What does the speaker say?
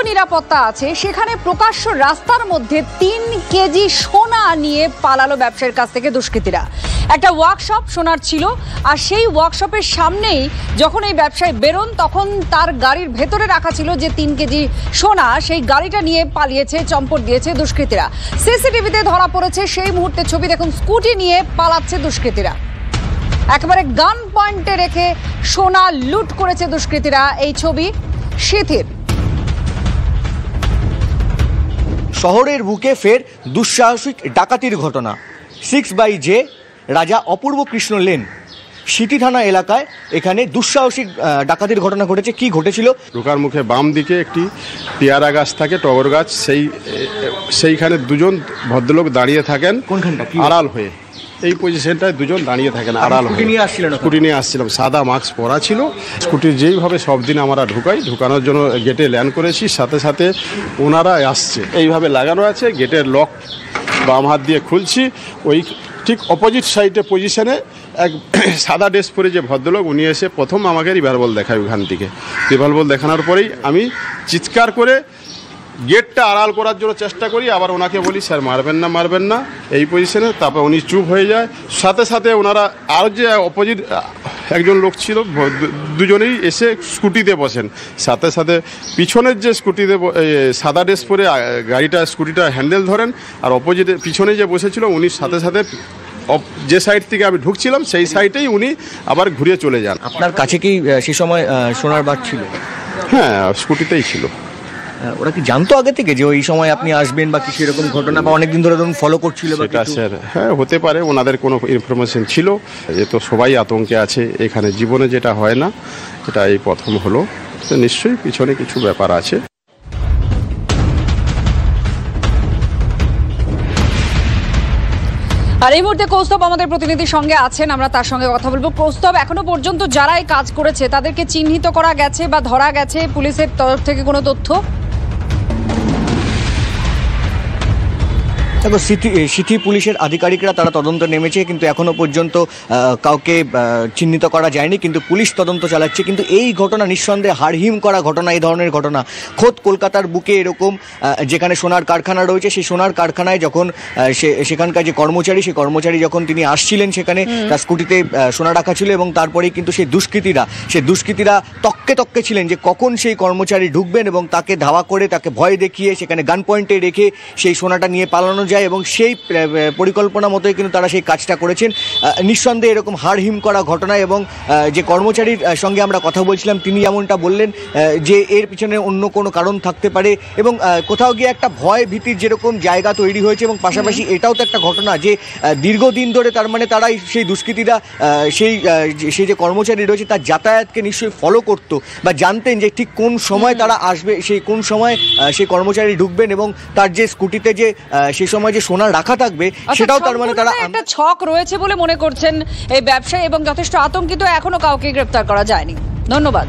নিরাপত্তা আছে সেখানে প্রকাশ্য রাস্তার মধ্যে 3 কেজি সোনা নিয়ে পালালো ব্যবসায়ীর কাছ থেকে দুষ্কৃতীরা। একটা ওয়ার্কশপ সোনার ছিল, আর সেই ওয়ার্কশপের সামনেই যখন এই ব্যবসায়ী বেরোন তখন তার গাড়ির ভেতরে রাখা ছিল যে 3 কেজি সোনা, সেই গাড়িটা নিয়ে পালিয়েছে, চম্পট দিয়েছে দুষ্কৃতীরা। সিসিটিভিতে ধরা পড়েছে সেই মুহূর্তে ছবি দেখুন, স্কুটি নিয়ে পালাচ্ছে দুষ্কৃতীরা। একেবারে গান পয়েন্টে রেখে সোনা লুট করেছে দুষ্কৃতীরা। এই ছবি শিথির। শহরের বুকে ফের দুঃসাহসিক ডাকাতির ঘটনা। 6/J রাজা অপূর্ব কৃষ্ণ লেন সিটি থানা এলাকায় এখানে দুঃসাহসিক ডাকাতির ঘটনা ঘটেছে। কি ঘটেছিল? ঢোকার মুখে বাম দিকে একটি পেয়ারা গাছ থাকে, টগর গাছ, সেইখানে দুজন ভদ্রলোক দাঁড়িয়ে থাকেন। কোনখানটা? আড়াল হয়ে, এই পজিশনটায় দুজন দাঁড়িয়ে থাকেন আড়াল হয়ে। স্কুটি নিয়ে আসছিলাম, সাদা মাস্ক পরা ছিল। স্কুটি যেইভাবে সব দিন আমরা ঢুকানোর জন্য গেটে ল্যান্ড করেছি, সাথে সাথে ওনারা আসছে, এইভাবে লাগানো আছে, গেটের লক বাম হাত দিয়ে খুলছি। ওই ঠিক অপোজিট সাইডে পজিশনে এক সাদা ড্রেস পরে যে ভদ্রলোক, উনি এসে প্রথম আমাকে রিভলভার দেখায়। ওখান থেকে রিভলভার দেখানোর পরেই আমি চিৎকার করে গেটটা আড়াল করার জন্য চেষ্টা করি, আবার ওনাকে বলি স্যার মারবেন না এই পজিশনে। তারপর উনি চুপ হয়ে যায়। সাথে সাথে ওনারা আর যে অপোজিট একজন লোক ছিল, দুজনেই এসে স্কুটিতে বসেন। সাথে সাথে পিছনের যে স্কুটিতে সাদা ড্রেস পরে স্কুটিটা হ্যান্ডেল ধরেন, আর অপোজিটে পিছনে যে বসেছিল উনি সাথে সাথে যে সাইড থেকে আমি ঢুকছিলাম সেই সাইডেই উনি আবার ঘুরে চলে যান। আপনার কাছে কি সে সময় সোনার বার ছিল? হ্যাঁ, স্কুটিতেই ছিল। ওরা কি জানতো আগে থেকে যে ওই সময় আপনি আসবেন বা কিছু এরকম ঘটনা, বা অনেকদিন ধরে ধরুন ফলো করছিল? স্যার হ্যাঁ, হতে পারে ওনাদের কোনো ইনফরমেশন ছিল। এ তো সবাই আতঙ্কে আছে এখানে, জীবনে যেটা হয় না এটা এই প্রথম হলো, তো নিশ্চয়ই পিছনে কিছু ব্যাপার আছে। আর এই মুহূর্তে কৌস্তব আমাদের প্রতিনিধির সঙ্গে আছেন, আমরা তার সঙ্গে কথা বলবো। কৌস্তব, এখনো পর্যন্ত যারা এই কাজ করেছে তাদেরকে চিহ্নিত করা গেছে বা ধরা গেছে পুলিশের তরফ থেকে কোনো তথ্য? দেখো, সিটি পুলিশের আধিকারিকরা তারা তদন্ত নেমেছে, কিন্তু এখনো পর্যন্ত কাউকে চিহ্নিত করা যায়নি, কিন্তু পুলিশ তদন্ত চালাচ্ছে। কিন্তু এই ঘটনা নিঃসন্দেহে হাড়হিম করা ঘটনা। এই ধরনের ঘটনা খোদ কলকাতার বুকে এরকম, যেখানে সোনার কারখানা রয়েছে, সেই সোনার কারখানায় যখন সেখানকার যে কর্মচারী, সেই কর্মচারী যখন তিনি আসছিলেন, সেখানে তার স্কুটিতে সোনা রাখা ছিল, এবং তারপরেই কিন্তু সেই দুষ্কৃতীরা তককে ছিলেন যে কখন সেই কর্মচারী ঢুকবেন, এবং তাকে ধাওয়া করে, তাকে ভয় দেখিয়ে সেখানে গান পয়েন্টে রেখে সেই সোনাটা নিয়ে পালানো যায়, এবং সেই পরিকল্পনা মতোই কিন্তু তারা সেই কাজটা করেছেন। নিঃসন্দেহে এরকম হাড়হিম করা ঘটনা। এবং যে কর্মচারীর সঙ্গে আমরা কথা বলছিলাম, তিনি এমনটা বললেন যে এর পিছনে অন্য কোনো কারণ থাকতে পারে, এবং কোথাও গিয়ে একটা ভয় ভীতির যেরকম জায়গা তৈরি হয়েছে, এবং পাশাপাশি এটাও তো একটা ঘটনা যে দীর্ঘদিন ধরে তার মানে তারাই সেই দুষ্কৃতীরা সেই যে কর্মচারী রয়েছে তার যাতায়াতকে নিশ্চয়ই ফলো করতো, বা জানতেন যে ঠিক কোন সময় তারা আসবে, সেই কোন সময় সেই কর্মচারী ঢুকবেন, এবং তার যে স্কুটিতে যে সেই সময় যে সোনা রাখা থাকবে সেটাও তার মানে তারা একটা ছক রয়েছে বলে মনে করছেন এই ব্যবসায়ী, এবং যথেষ্ট আতঙ্কিত, এখনো কাউকে গ্রেফতার করা যায়নি। ধন্যবাদ।